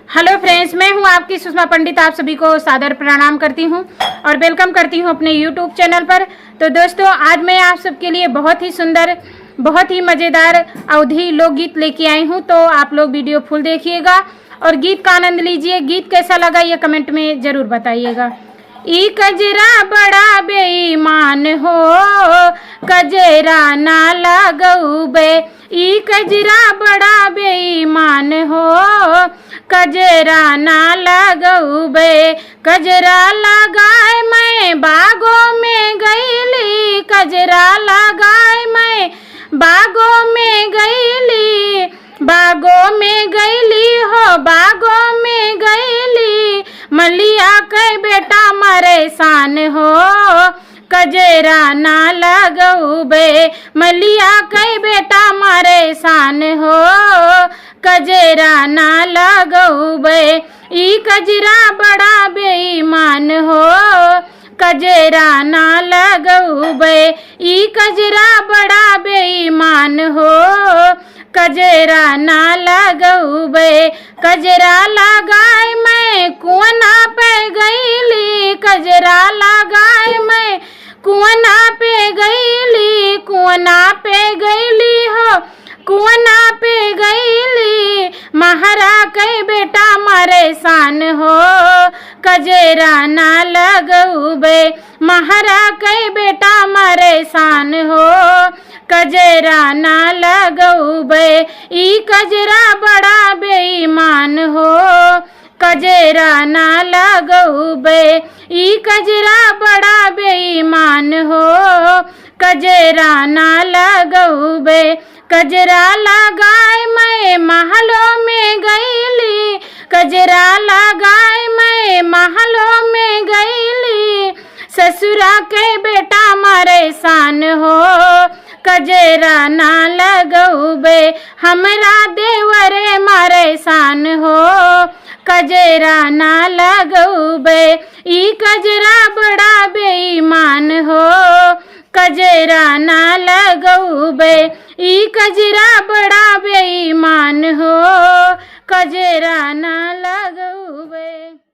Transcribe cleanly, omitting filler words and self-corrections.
Hello friends, मैं हूं आपकी सुषमा पंडित। आप सभी को सादर प्रणाम करती हूं और वेलकम करती हूं अपने यूट्यूब चैनल पर। तो दोस्तों, आज मैं आप सबके लिए बहुत ही सुंदर, बहुत ही मज़ेदार अवधी लोकगीत लेके आई हूं। तो आप लोग वीडियो फुल देखिएगा और गीत का आनंद लीजिए। गीत कैसा लगा ये कमेंट में ज़रूर बताइएगा। ई कजरा बड़ा बेईमान हो, कजरा ना लगऊ बे। ई कजरा बड़ा बेईमान हो, कजरा ना लगऊ बे। कजरा लगाए मैं बागों में गईली, कजरा लगाए मैं बागों में गईली, बागों में गईली हो, बागों में गईली। मलिया के बेटा मरे सान हो, कजरा ना लगऊ बे। मलिया के बेटा मरे सान हो, कजरा ना लगऊ बे। ई कजरा बड़ा बेईमान हो, कजरा ना लगऊ बे। ई कजरा बड़ा बेईमान हो, कजरा ना लगऊ बे। कजरा लगाए मैं कुआना पे गईली, कजरा लगाए मैं कुआना पे गईली, कुआना पे गईली हो, कुआना पे गईली। महारा के बेटा मरे सान हो, कजरा ना लगऊ बे। महारा के बेटा मरे सान हो, कजरा ना लगऊ बे। ई कजरा बड़ा बेईमान हो, कजरा ना लगऊ बे। ई कजरा बड़ा बेईमान हो, कजरा ना लगऊ बे। कजरा लगाए मैं महलों में गईली, कजरा लगाए मैं महलों में गईली। ससुरा के बेटा मरे सान हो, कजरा ना लगऊ बे। हमरा देवरे मरे सान हो, कजरा ना लगऊ बे। ई कजरा बड़ा बेईमान हो, कजरा ना लगऊ बे। ई कजरा बड़ा बेईमान हो, कजरा ना लगऊ बे।